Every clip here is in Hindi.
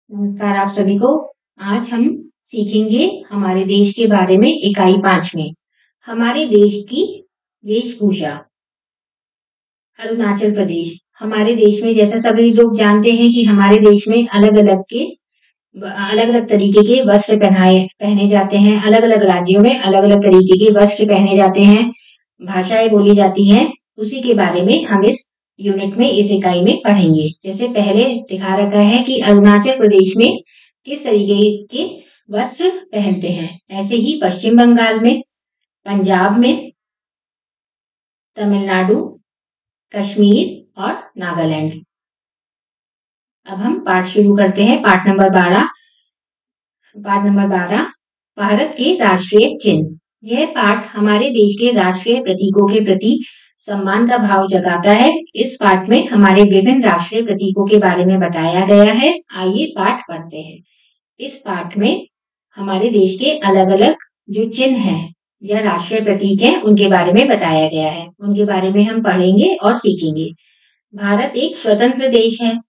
नमस्कार आप सभी को। आज हम सीखेंगे हमारे देश के बारे में इकाई 5 में हमारे देश की वेशभूषा। अरुणाचल प्रदेश हमारे देश में, जैसा सभी लोग जानते हैं कि हमारे देश में अलग अलग तरीके के वस्त्र पहने जाते हैं। अलग अलग राज्यों में अलग अलग तरीके के वस्त्र पहने जाते हैं, भाषाएं बोली जाती हैं। उसी के बारे में हम इस यूनिट में, इस इकाई में पढ़ेंगे। जैसे पहले दिखा रखा है कि अरुणाचल प्रदेश में किस तरीके के वस्त्र पहनते हैं, ऐसे ही पश्चिम बंगाल में, पंजाब में, तमिलनाडु, कश्मीर और नागालैंड। अब हम पाठ शुरू करते हैं। पाठ नंबर 12 भारत के राष्ट्रीय चिन्ह। यह पाठ हमारे देश के राष्ट्रीय प्रतीकों के प्रति सम्मान का भाव जगाता है। इस पाठ में हमारे विभिन्न राष्ट्रीय प्रतीकों के बारे में बताया गया है। आइए पाठ पढ़ते हैं। इस पाठ में हमारे देश के अलग अलग जो चिन्ह हैं या राष्ट्रीय प्रतीक हैं, उनके बारे में बताया गया है। उनके बारे में हम पढ़ेंगे और सीखेंगे। भारत एक स्वतंत्र देश है।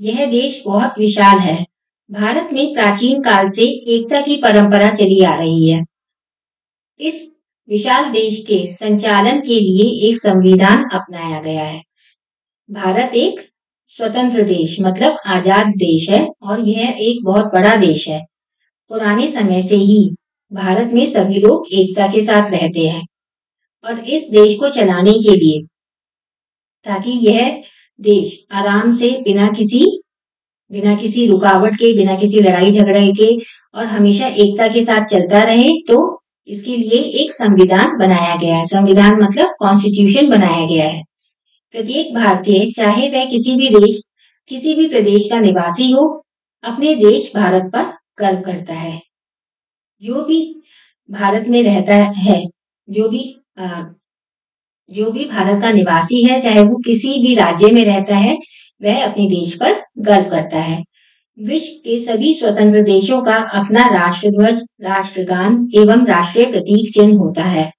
यह देश बहुत विशाल है। भारत में प्राचीन काल से एकता की परंपरा चली आ रही है। इस विशाल देश के संचालन के लिए एक संविधान अपनाया गया है। भारत एक स्वतंत्र देश मतलब आजाद देश है और यह एक बहुत बड़ा देश है। पुराने समय से ही भारत में सभी लोग एकता के साथ रहते हैं और इस देश को चलाने के लिए, ताकि यह देश आराम से बिना किसी रुकावट के, बिना किसी लड़ाई झगड़े के और हमेशा एकता के साथ चलता रहे, तो इसके लिए एक संविधान बनाया गया है। संविधान मतलब कॉन्स्टिट्यूशन बनाया गया है। प्रत्येक भारतीय, चाहे वह किसी भी प्रदेश का निवासी हो, अपने देश भारत पर गर्व करता है। जो भी भारत में रहता है, जो भी भारत का निवासी है, चाहे वो किसी भी राज्य में रहता है, वह अपने देश पर गर्व करता है। विश्व के सभी स्वतंत्र देशों का अपना राष्ट्रध्वज, राष्ट्रगान एवं राष्ट्रीय प्रतीक चिन्ह होता है।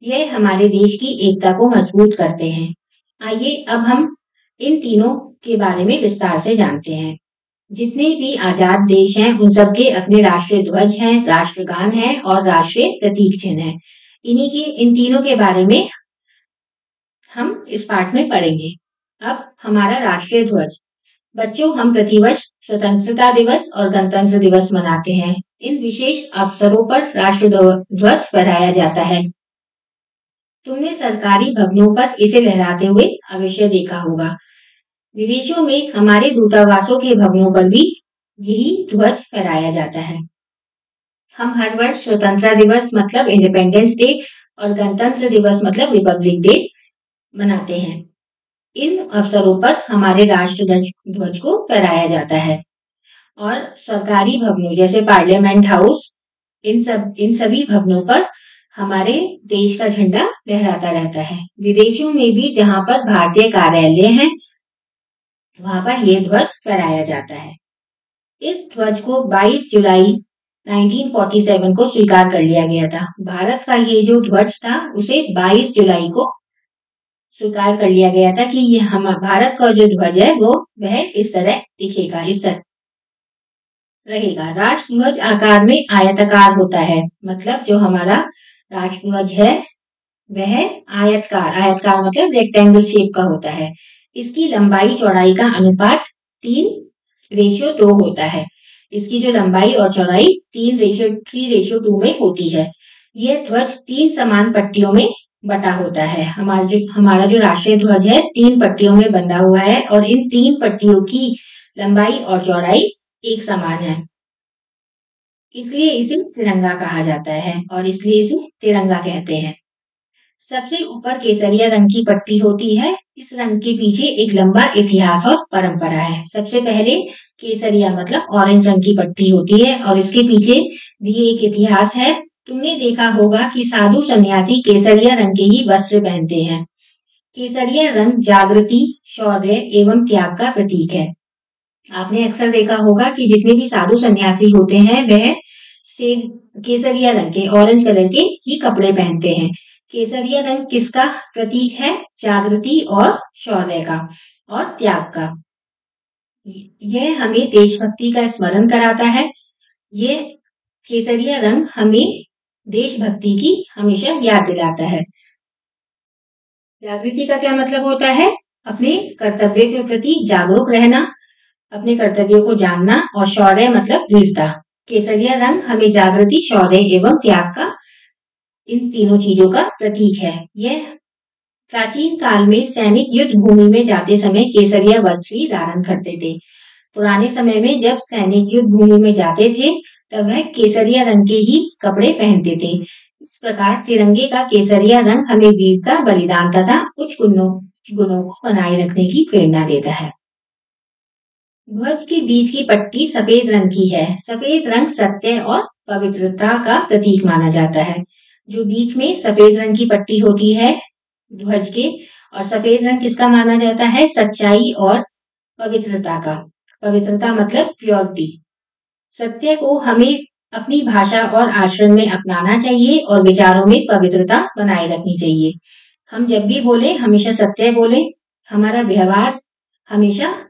यह हमारे देश की एकता को मजबूत करते हैं। आइए अब हम इन तीनों के बारे में विस्तार से जानते हैं। जितने भी आजाद देश हैं, उन सबके अपने राष्ट्रीय ध्वज हैं, राष्ट्रगान है और राष्ट्रीय प्रतीक चिन्ह है। इन तीनों के बारे में हम इस पाठ में पढ़ेंगे। अब हमारा राष्ट्रीय ध्वज। बच्चों, हम प्रतिवर्ष स्वतंत्रता दिवस और गणतंत्र दिवस मनाते हैं। इन विशेष अवसरों पर राष्ट्र ध्वज फहराया जाता है। तुमने सरकारी भवनों पर इसे लहराते हुए अवश्य देखा होगा। विदेशों में हमारे दूतावासों के भवनों पर भी यही ध्वज फहराया जाता है। हम हर वर्ष स्वतंत्रता दिवस मतलब इंडिपेंडेंस डे और गणतंत्र दिवस मतलब रिपब्लिक डे मनाते हैं। इन अवसरों पर हमारे राष्ट्र ध्वज को फहराया जाता है और सरकारी भवनों जैसे पार्लियामेंट हाउस, इन सभी भवनों पर हमारे देश का झंडा लहराता रहता है। विदेशों में भी जहां पर भारतीय कार्यालय हैं, वहां पर यह ध्वज फहराया जाता है। इस ध्वज को 22 जुलाई 1947 को स्वीकार कर लिया गया था। भारत का ये जो ध्वज था, उसे 22 जुलाई को स्वीकार कर लिया गया था कि ये भारत का जो ध्वज है वह इस तरह दिखेगा, इस तरह रहेगा। राष्ट्रध्वज आकार में आयताकार होता है, मतलब जो हमारा राष्ट्रध्वज है वह आयतकार मतलब रेक्टेंगल शेप का होता है। इसकी लंबाई चौड़ाई का अनुपात 3:2 होता है। इसकी जो लंबाई और चौड़ाई 3:2 में होती है। यह ध्वज 3 समान पट्टियों में बटा होता है। हमारा जो राष्ट्रीय ध्वज है 3 पट्टियों में बंधा हुआ है और इन 3 पट्टियों की लंबाई और चौड़ाई एक समान है, इसलिए इसे तिरंगा कहा जाता है और इसलिए इसे तिरंगा कहते हैं। सबसे ऊपर केसरिया रंग की पट्टी होती है। इस रंग के पीछे एक लंबा इतिहास और परंपरा है। सबसे पहले केसरिया मतलब ऑरेंज रंग की पट्टी होती है और इसके पीछे भी एक इतिहास है। तुमने देखा होगा कि साधु सन्यासी केसरिया रंग के ही वस्त्र पहनते हैं। केसरिया रंग जागृति, शौर्य एवं त्याग का प्रतीक है। आपने अक्सर देखा होगा कि जितने भी साधु सन्यासी होते हैं वह केसरिया रंग के, ऑरेंज कलर के ही कपड़े पहनते हैं। केसरिया रंग किसका प्रतीक है? जागृति और शौर्य का और त्याग का। यह हमें देशभक्ति का स्मरण कराता है। ये केसरिया रंग हमें देशभक्ति की हमेशा याद दिलाता है। जागृति का क्या मतलब होता है? अपने कर्तव्य के प्रति जागरूक रहना, अपने कर्तव्यों को जानना, और शौर्य मतलब वीरता। केसरिया रंग हमें जागृति, शौर्य एवं त्याग का, इन तीनों चीजों का प्रतीक है। यह प्राचीन काल में सैनिक युद्ध भूमि में जाते समय केसरिया वस्त्र ही धारण करते थे। पुराने समय में जब सैनिक युद्ध भूमि में जाते थे तब वह केसरिया रंग के ही कपड़े पहनते थे। इस प्रकार तिरंगे का केसरिया रंग हमें वीरता, बलिदान तथा उच्च गुणों को बनाए रखने की प्रेरणा देता है। ध्वज के बीच की पट्टी सफेद रंग की है। सफेद रंग सत्य और पवित्रता का प्रतीक माना जाता है। जो बीच में सफेद रंग की पट्टी होती है ध्वज के, और सफेद रंग किसका माना जाता है? सच्चाई और पवित्रता का। पवित्रता मतलब प्योरिटी। सत्य को हमें अपनी भाषा और आचरण में अपनाना चाहिए और विचारों में पवित्रता बनाए रखनी चाहिए। हम जब भी बोले हमेशा सत्य बोले। हमारा व्यवहार हमेशा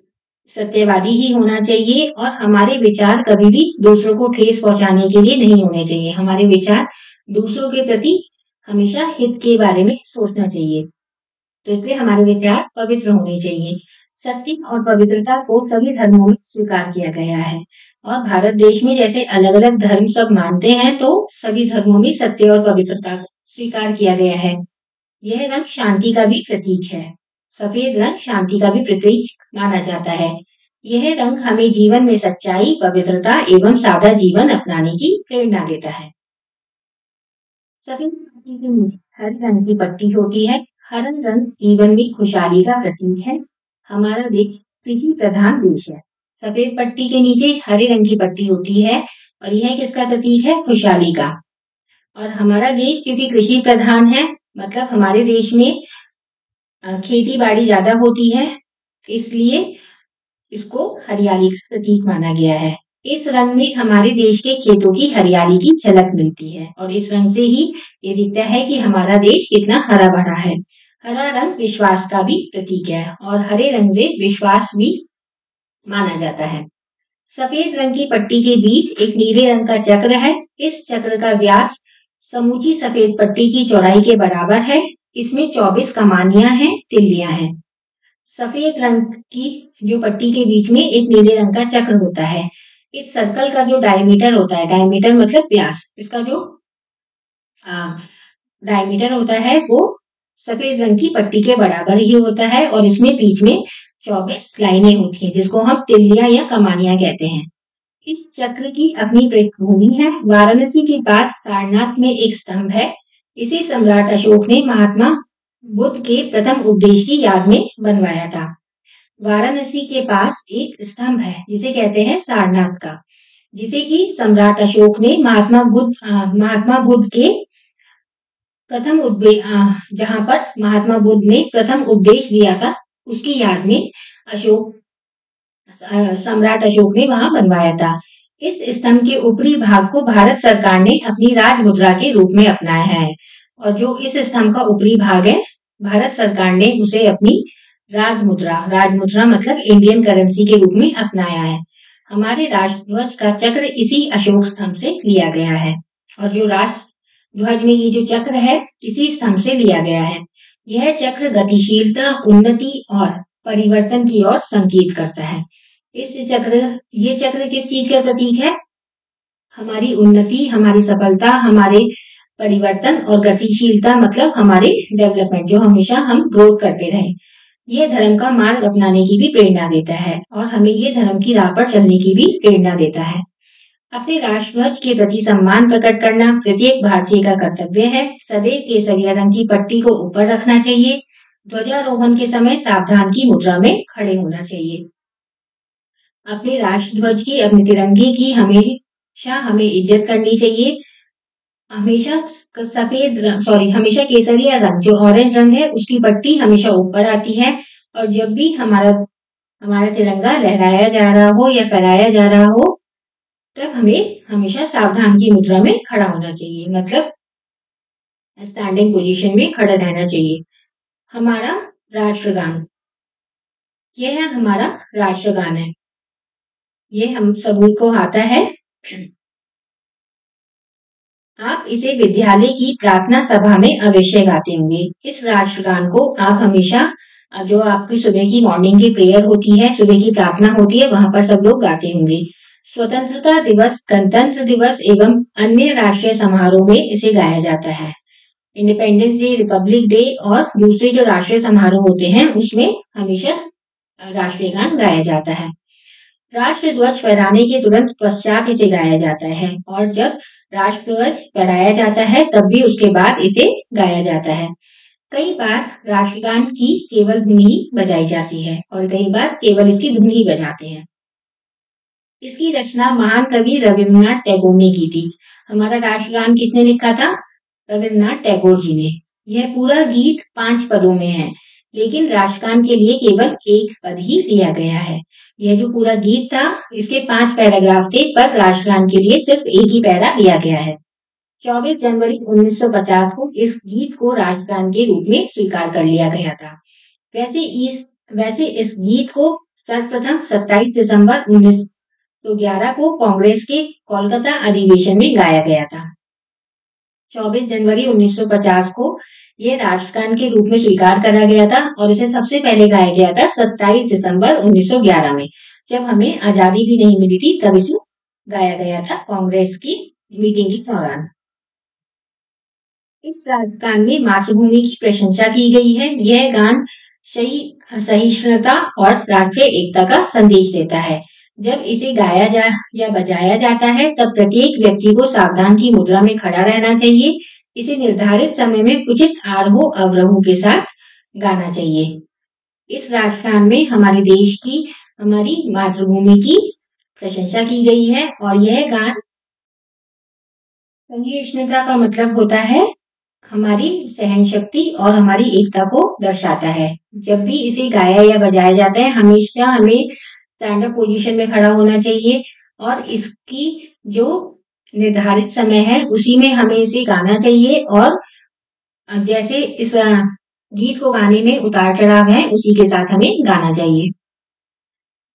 सत्यवादी ही होना चाहिए और हमारे विचार कभी भी दूसरों को ठेस पहुंचाने के लिए नहीं होने चाहिए। हमारे विचार दूसरों के प्रति हमेशा हित के बारे में सोचना चाहिए। तो इसलिए हमारे विचार पवित्र होने चाहिए। सत्य और पवित्रता को सभी धर्मों में स्वीकार किया गया है, और भारत देश में जैसे अलग अलग धर्म सब मानते हैं तो सभी धर्मों में सत्य और पवित्रता को स्वीकार किया गया है। यह रंग शांति का भी प्रतीक है। सफेद रंग शांति का भी प्रतीक माना जाता है। यह रंग हमें जीवन में सच्चाई, पवित्रता एवं सादा जीवन अपनाने की प्रेरणा देता है। सफेद पट्टी के नीचे हरे रंग की पट्टी होती है। हरा रंग जीवन में खुशहाली का प्रतीक है। हमारा देश कृषि प्रधान देश है। सफेद पट्टी के नीचे हरे रंग की पट्टी होती है और यह किसका प्रतीक है? खुशहाली का। और हमारा देश क्योंकि कृषि प्रधान है, मतलब हमारे देश में खेती बाड़ी ज्यादा होती है, इसलिए इसको हरियाली का प्रतीक माना गया है। इस रंग में हमारे देश के खेतों की हरियाली की झलक मिलती है और इस रंग से ही ये दिखता है कि हमारा देश कितना हरा भरा है। हरा रंग विश्वास का भी प्रतीक है और हरे रंग से विश्वास भी माना जाता है। सफेद रंग की पट्टी के बीच एक नीले रंग का चक्र है। इस चक्र का व्यास समूची सफेद पट्टी की चौड़ाई के बराबर है। इसमें 24 कमानियां हैं, तिल्लियां हैं। सफेद रंग की जो पट्टी के बीच में एक नीले रंग का चक्र होता है। इस सर्कल का जो डायमीटर होता है, डायमीटर मतलब व्यास, इसका जो डायमीटर होता है वो सफेद रंग की पट्टी के बराबर ही होता है और इसमें बीच में 24 लाइनें होती हैं जिसको हम तिल्लियां या कमानियां कहते हैं। इस चक्र की अपनी पृष्ठभूमि है। वाराणसी के पास सारनाथ में एक स्तंभ है। इसे सम्राट अशोक ने महात्मा बुद्ध के प्रथम उपदेश की याद में बनवाया था। वाराणसी के पास एक स्तंभ है जिसे कहते हैं सारनाथ का, जिसे कि सम्राट अशोक ने महात्मा बुद्ध के प्रथम जहां पर महात्मा बुद्ध ने प्रथम उपदेश दिया था उसकी याद में सम्राट अशोक ने वहां बनवाया था। इस स्तंभ के ऊपरी भाग को भारत सरकार ने अपनी राज मुद्रा के रूप में अपनाया है और जो इस स्तंभ का ऊपरी भाग है भारत सरकार ने उसे अपनी राज मुद्रा मतलब इंडियन करेंसी के रूप में अपनाया है। हमारे राष्ट्रध्वज का चक्र इसी अशोक स्तंभ से लिया गया है और जो राष्ट्र ध्वज में ये जो चक्र है इसी स्तंभ से लिया गया है। यह चक्र गतिशीलता, उन्नति और परिवर्तन की ओर संकेत करता है। ये चक्र किस चीज का प्रतीक है? हमारी उन्नति, हमारी सफलता, हमारे परिवर्तन और गतिशीलता मतलब हमारे डेवलपमेंट, जो हमेशा हम ग्रोथ करते रहे। ये धर्म का मार्ग अपनाने की भी प्रेरणा देता है और हमें ये धर्म की राह पर चलने की भी प्रेरणा देता है। अपने राष्ट्रध्वज के प्रति सम्मान प्रकट करना प्रत्येक भारतीय का कर्तव्य है। सदैव केसरिया रंग की पट्टी को ऊपर रखना चाहिए। ध्वजारोहण के समय सावधान की मुद्रा में खड़े होना चाहिए। अपने राष्ट्रध्वज की, अपने तिरंगे की हमेशा हमें इज्जत करनी चाहिए। हमेशा केसरिया रंग जो ऑरेंज रंग है उसकी पट्टी हमेशा ऊपर आती है और जब भी हमारा तिरंगा लहराया जा रहा हो या फहराया जा रहा हो तब हमें हमेशा सावधान की मुद्रा में खड़ा होना चाहिए, मतलब स्टैंडिंग पोजीशन में खड़ा रहना चाहिए। हमारा राष्ट्रगान, यह हमारा राष्ट्रगान है। ये हम सभी को आता है। आप इसे विद्यालय की प्रार्थना सभा में अवश्य गाते होंगे। इस राष्ट्रगान को आप हमेशा जो आपकी सुबह की मॉर्निंग की प्रेयर होती है, सुबह की प्रार्थना होती है, वहां पर सब लोग गाते होंगे। स्वतंत्रता दिवस, गणतंत्र दिवस एवं अन्य राष्ट्रीय समारोह में इसे गाया जाता है। इंडिपेंडेंस डे, रिपब्लिक डे और दूसरे जो राष्ट्रीय समारोह होते हैं उसमें हमेशा राष्ट्रीय गान गाया जाता है। राष्ट्र ध्वज फहराने के तुरंत पश्चात इसे गाया जाता है और जब राष्ट्र ध्वज फहराया जाता है तब भी उसके बाद इसे गाया जाता है। कई बार राष्ट्रगान की केवल धुन ही बजाई जाती है और कई बार केवल इसकी धुन ही बजाते हैं। इसकी रचना महान कवि रविन्द्रनाथ टैगोर ने की थी। हमारा राष्ट्रगान किसने लिखा था? रविन्द्रनाथ टैगोर जी ने। यह पूरा गीत 5 पदों में है, लेकिन राष्ट्रगान के लिए केवल 1 पद ही लिया गया है। यह जो पूरा गीत था, इसके 5 पैराग्राफ थे, पर राष्ट्रगान के लिए सिर्फ 1 ही पैरा लिया गया है। 24 जनवरी 1950 को इस गीत को राष्ट्रगान के रूप में स्वीकार कर लिया गया था। वैसे इस गीत को सर्वप्रथम 27 दिसंबर 1911 को कांग्रेस के कोलकाता अधिवेशन में गाया गया था। 24 जनवरी 1950 को यह राष्ट्रगान के रूप में स्वीकार करा गया था और इसे सबसे पहले गाया गया था 27 दिसंबर 1911 में, जब हमें आजादी भी नहीं मिली थी, तब इसे गाया गया था कांग्रेस की मीटिंग के दौरान। इस राष्ट्रगान में मातृभूमि की प्रशंसा की गई है। यह गान सहिष्णुता और राष्ट्रीय एकता का संदेश देता है। जब इसे गाया या बजाया जाता है तब प्रत्येक व्यक्ति को सावधान की मुद्रा में खड़ा रहना चाहिए। इसे निर्धारित समय में उचित आरोह अवरोह के साथ गाना चाहिए। इस राष्ट्रगान में हमारे देश की, हमारी मातृभूमि की प्रशंसा की गई है और यह गान सहिष्णुता का मतलब होता है हमारी सहन शक्ति और हमारी एकता को दर्शाता है। जब भी इसे गाया या बजाया जाता है हमेशा हमें स्टैंड अप पोजीशन में खड़ा होना चाहिए और इसकी जो निर्धारित समय है उसी में हमें इसे गाना चाहिए और जैसे इस गीत को गाने में उतार चढ़ाव है उसी के साथ हमें गाना चाहिए।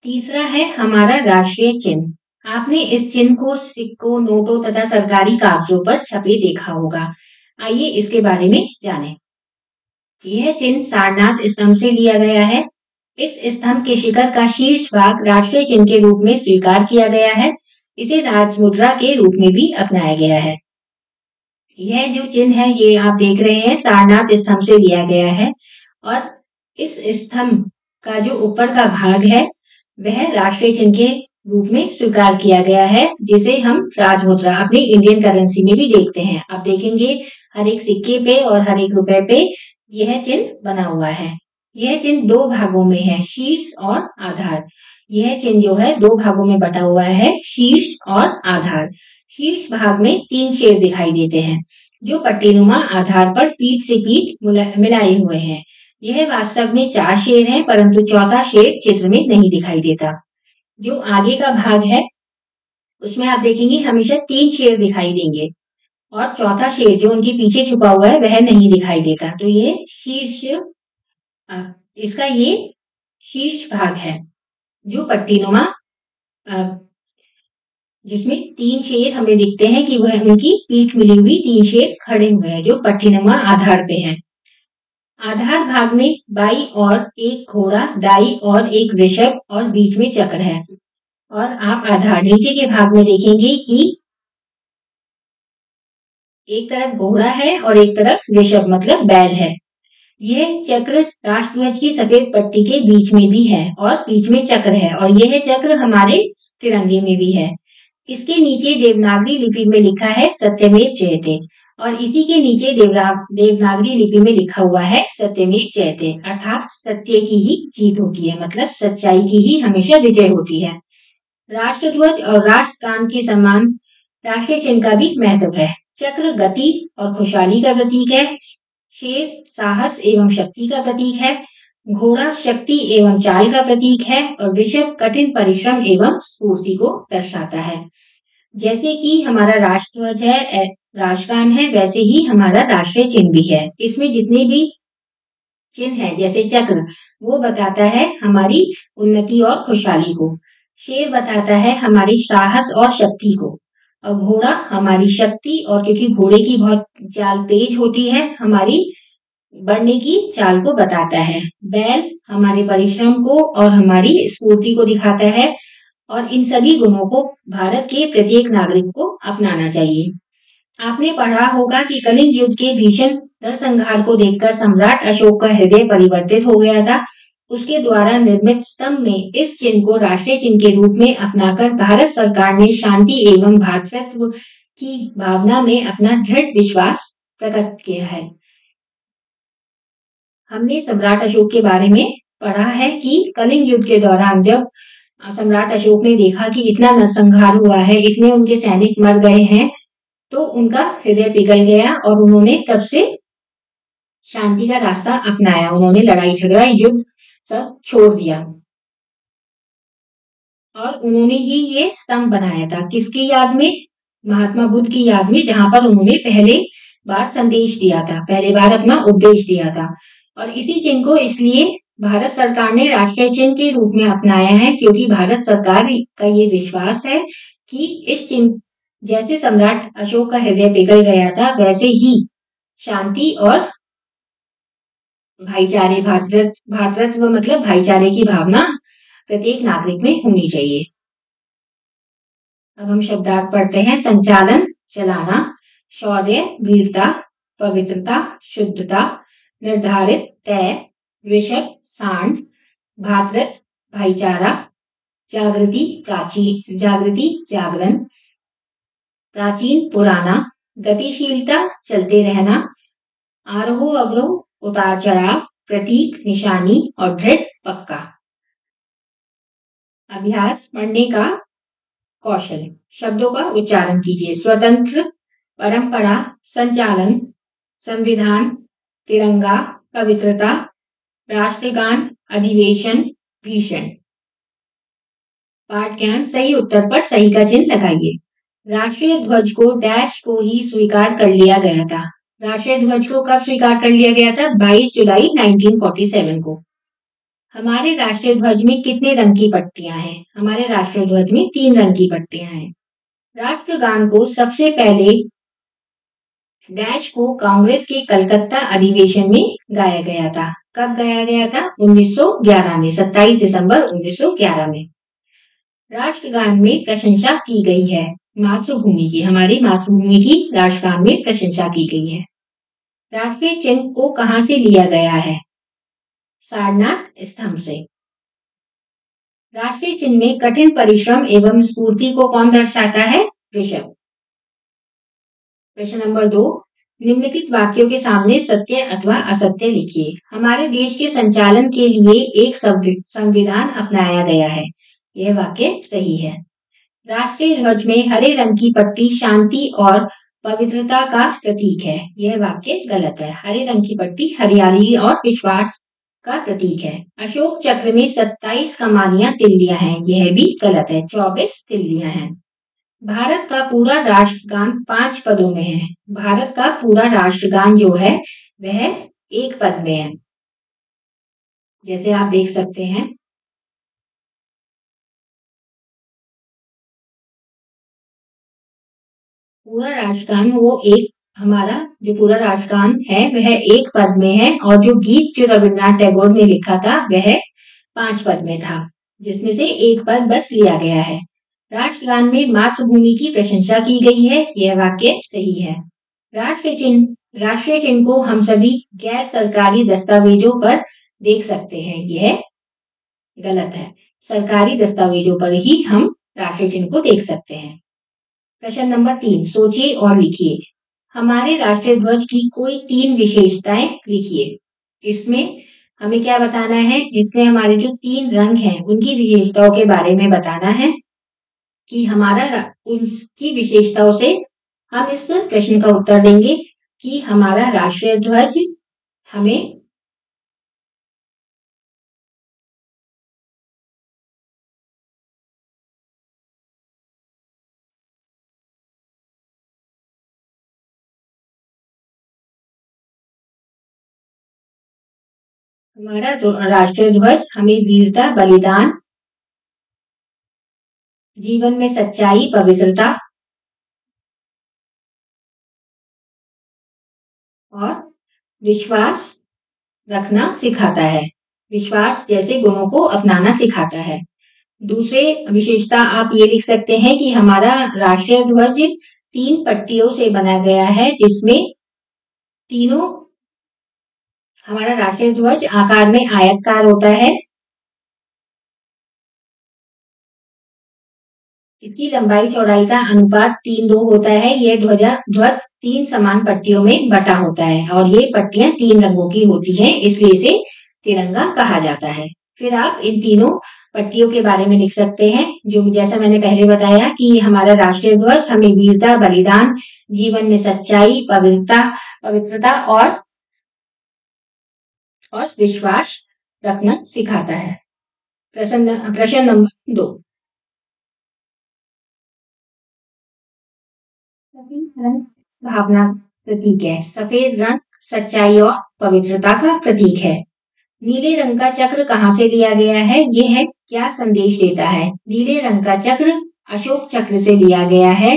तीसरा है हमारा राष्ट्रीय चिन्ह। आपने इस चिन्ह को सिक्कों, नोटों तथा सरकारी कागजों पर छपे देखा होगा। आइए इसके बारे में जानें। यह चिन्ह सारनाथ स्तंभ से लिया गया है। इस स्तंभ के शिखर का शीर्ष भाग राष्ट्रीय चिन्ह के रूप में स्वीकार किया गया है। इसे राजमुद्रा के रूप में भी अपनाया गया है। यह जो चिन्ह है ये आप देख रहे हैं सारनाथ स्तंभ से लिया गया है और इस स्तंभ का जो ऊपर का भाग है वह राष्ट्रीय चिन्ह के रूप में स्वीकार किया गया है, जिसे हम राजमुद्रा अपनी इंडियन करेंसी में भी देखते हैं। आप देखेंगे हर एक सिक्के पे और हर एक रुपए पे यह चिन्ह बना हुआ है। यह चिन्ह 2 भागों में है, शीर्ष और आधार। यह चिन्ह जो है 2 भागों में बटा हुआ है, शीर्ष और आधार। शीर्ष भाग में 3 शेर दिखाई देते हैं जो पट्टीनुमा आधार पर पीठ से पीठ मिलाए हुए हैं। यह वास्तव में 4 शेर हैं, परंतु चौथा शेर चित्र में नहीं दिखाई देता। जो आगे का भाग है उसमें आप देखेंगे हमेशा 3 शेर दिखाई देंगे और चौथा शेर जो उनके पीछे छुपा हुआ है वह नहीं दिखाई देता। तो ये शीर्ष, इसका ये शीर्ष भाग है जो पट्टीनुमा, जिसमें 3 शेर हमें दिखते हैं कि वह उनकी पीठ मिली हुई 3 शेर खड़े हुए हैं जो पट्टीनुमा आधार पे है। आधार भाग में बाई और एक घोड़ा, दाई और एक वृषभ और बीच में चक्र है और आप आधार नीचे के भाग में देखेंगे कि एक तरफ घोड़ा है और एक तरफ वृषभ मतलब बैल है। यह चक्र राष्ट्रध्वज की सफेद पट्टी के बीच में भी है और बीच में चक्र है और यह चक्र हमारे तिरंगे में भी है। इसके नीचे देवनागरी लिपि में लिखा है सत्यमेव जयते और इसी के नीचे देवनागरी लिपि में लिखा हुआ है सत्यमेव जयते, अर्थात सत्य की ही जीत होती है, मतलब सच्चाई की ही हमेशा विजय होती है। राष्ट्रध्वज और राष्ट्रगान के समान राष्ट्रीय चिन्ह का भी महत्व है। चक्र गति और खुशहाली का प्रतीक है, शेर साहस एवं शक्ति का प्रतीक है, घोड़ा शक्ति एवं चाल का प्रतीक है और वृषभ कठिन परिश्रम एवं स्फूर्ति को दर्शाता है। जैसे कि हमारा राष्ट्रध्वज है, राष्ट्रगान है, वैसे ही हमारा राष्ट्रीय चिन्ह भी है। इसमें जितने भी चिन्ह है जैसे चक्र वो बताता है हमारी उन्नति और खुशहाली को, शेर बताता है हमारी साहस और शक्ति को, और घोड़ा हमारी शक्ति, और क्योंकि घोड़े की बहुत चाल तेज होती है, हमारी बढ़ने की चाल को बताता है। बैल हमारे परिश्रम को और हमारी स्फूर्ति को दिखाता है, और इन सभी गुणों को भारत के प्रत्येक नागरिक को अपनाना चाहिए। आपने पढ़ा होगा कि कलिंग युद्ध के भीषण नरसंहार को देखकर सम्राट अशोक का हृदय परिवर्तित हो गया था। उसके द्वारा निर्मित स्तंभ में इस चिन्ह को राष्ट्रीय चिन्ह के रूप में अपनाकर भारत सरकार ने शांति एवं भ्रातृत्व की भावना में अपना दृढ़ विश्वास प्रकट किया है। हमने सम्राट अशोक के बारे में पढ़ा है कि कलिंग युद्ध के दौरान जब सम्राट अशोक ने देखा कि इतना नरसंहार हुआ है, इतने उनके सैनिक मर गए हैं, तो उनका हृदय पिघल गया और उन्होंने तब से शांति का रास्ता अपनाया। उन्होंने लड़ाई झगड़ा युद्ध सब छोड़ दिया, और उन्होंने ही ये स्तंभ बनाया था। किसकी याद में? महात्मा बुद्ध की याद में, जहां पर उन्होंने पहले बार संदेश दिया था, पहले बार अपना उपदेश दिया था। और इसी चिन्ह को इसलिए भारत सरकार ने राष्ट्रीय चिन्ह के रूप में अपनाया है, क्योंकि भारत सरकार का ये विश्वास है कि इस चिन्ह, जैसे सम्राट अशोक का हृदय पिघल गया था, वैसे ही शांति और भाईचारे, भातृत्व मतलब भाईचारे की भावना प्रत्येक नागरिक में होनी चाहिए। अब हम शब्दार्थ पढ़ते हैं। संचालन, चलाना, शौर्य, वीरता, पवित्रता, शुद्धता, निर्धारित, तय, ऋषभ, सांड, भातृत्व, भाईचारा, जागृति, प्राचीन, जागृति, जागरण, प्राचीन, पुराना, गतिशीलता, चलते रहना, आरोह अवरोह, उतार चढ़ाव, प्रतीक, निशानी, और दृढ़, पक्का। अभ्यास पढ़ने का कौशल। शब्दों का उच्चारण कीजिए। स्वतंत्र, परंपरा, संचालन, संविधान, तिरंगा, पवित्रता, राष्ट्रगान, अधिवेशन, भीषण। पाठ ज्ञान। सही उत्तर पर सही का चिन्ह लगाइए। राष्ट्रीय ध्वज को डैश को ही स्वीकार कर लिया गया था। राष्ट्रीय ध्वज को कब स्वीकार कर लिया गया था? 22 जुलाई 1947 को। हमारे राष्ट्रीय ध्वज में कितने रंग की पट्टियां हैं? हमारे राष्ट्रीय ध्वज में 3 रंग की पट्टियां हैं। राष्ट्रगान को सबसे पहले डैश को कांग्रेस के कलकत्ता अधिवेशन में गाया गया था। कब गाया गया था? 1911 में, 27 दिसंबर 1911 में। राष्ट्रगान में प्रशंसा की गई है मातृभूमि की। हमारी मातृभूमि की राष्ट्रगान में प्रशंसा की गई है। राष्ट्रीय चिन्ह को कहां से लिया गया है? सारनाथ स्तंभ से। राष्ट्रीय चिन्ह में कठिन परिश्रम एवं स्फूर्ति को कौन दर्शाता है? ऋषभ। प्रश्न नंबर 2, निम्नलिखित वाक्यों के सामने सत्य अथवा असत्य लिखिए। हमारे देश के संचालन के लिए एक संविधान अपनाया गया है। यह वाक्य सही है। राष्ट्रीय ध्वज में हरे रंग की पट्टी शांति और पवित्रता का प्रतीक है। यह वाक्य गलत है। हरे रंग की पट्टी हरियाली और विश्वास का प्रतीक है। अशोक चक्र में 27 कमानियां तिल्लियां हैं। यह भी गलत है। 24 तिल्लियां हैं। भारत का पूरा राष्ट्रगान 5 पदों में है। भारत का पूरा राष्ट्रगान जो है वह 1 पद में है। जैसे आप देख सकते हैं, पूरा राष्ट्रगान हमारा जो पूरा राष्ट्रगान है वह 1 पद में है, और जो गीत जो रविन्द्रनाथ टैगोर ने लिखा था वह 5 पद में था, जिसमें से 1 पद बस लिया गया है। राष्ट्रगान में मातृभूमि की प्रशंसा की गई है। यह वाक्य सही है। राष्ट्रीय चिन्ह को हम सभी गैर सरकारी दस्तावेजों पर देख सकते हैं। यह गलत है। सरकारी दस्तावेजों पर ही हम राष्ट्रीय चिन्ह को देख सकते हैं। प्रश्न नंबर 3, सोचिए और लिखिए। हमारे राष्ट्रीय ध्वज की कोई 3 विशेषताएं लिखिए। इसमें हमें क्या बताना है? इसमें हमारे जो 3 रंग हैं उनकी विशेषताओं के बारे में बताना है कि उनकी विशेषताओं से हम इस प्रश्न का उत्तर देंगे कि हमारा राष्ट्रीय ध्वज हमें हमारा राष्ट्रीय ध्वज हमें वीरता, बलिदान जीवन में सच्चाई, पवित्रता और विश्वास रखना सिखाता है। विश्वास जैसे गुणों को अपनाना सिखाता है। दूसरे विशेषता आप ये लिख सकते हैं कि हमारा राष्ट्रीय ध्वज 3 पट्टियों से बना गया है, जिसमें तीनों हमारा राष्ट्रीय ध्वज आकार में आयतकार होता है। इसकी लंबाई चौड़ाई का अनुपात 3:2 होता है। यह ध्वज 3 समान पट्टियों में बटा होता है और ये पट्टियां 3 रंगों की होती हैं, इसलिए इसे तिरंगा कहा जाता है। फिर आप इन तीनों पट्टियों के बारे में लिख सकते हैं, जो जैसा मैंने पहले बताया कि हमारा राष्ट्रीय ध्वज हमें वीरता, बलिदान, जीवन में सच्चाई, पवित्रता और विश्वास रखना सिखाता है। प्रश्न नंबर 2। सफेद रंग भावना प्रतीक है। सफेद रंग सच्चाई और पवित्रता का प्रतीक है। नीले रंग का चक्र कहाँ से लिया गया है? यह है क्या संदेश देता है? नीले रंग का चक्र अशोक चक्र से लिया गया है।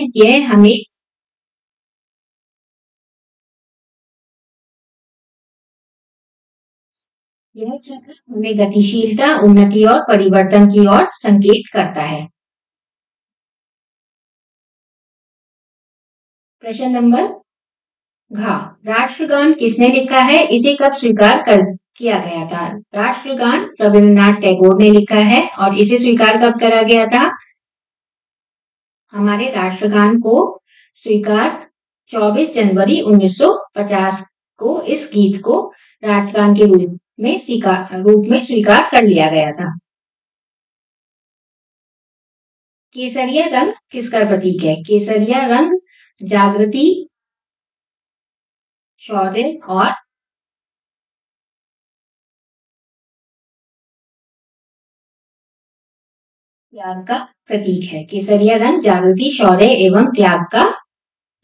यह चक्र हमें गतिशीलता, उन्नति और परिवर्तन की ओर संकेत करता है। प्रश्न नंबर घ। राष्ट्रगान किसने लिखा है? इसे कब किया गया था? राष्ट्रगान रविन्द्रनाथ टैगोर ने लिखा है और इसे स्वीकार कब करा गया था? हमारे राष्ट्रगान को स्वीकार 24 जनवरी 1950 को इस गीत को राष्ट्रगान के रूप में स्वीकार कर लिया गया था। केसरिया रंग किसका प्रतीक है? केसरिया रंग जागृति, शौर्य और त्याग का प्रतीक है। केसरिया रंग जागृति, शौर्य एवं त्याग का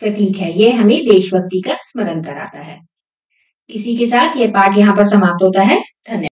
प्रतीक है। यह हमें देशभक्ति का स्मरण कराता है। इसी के साथ यह पाठ यहाँ पर समाप्त होता है। धन्यवाद।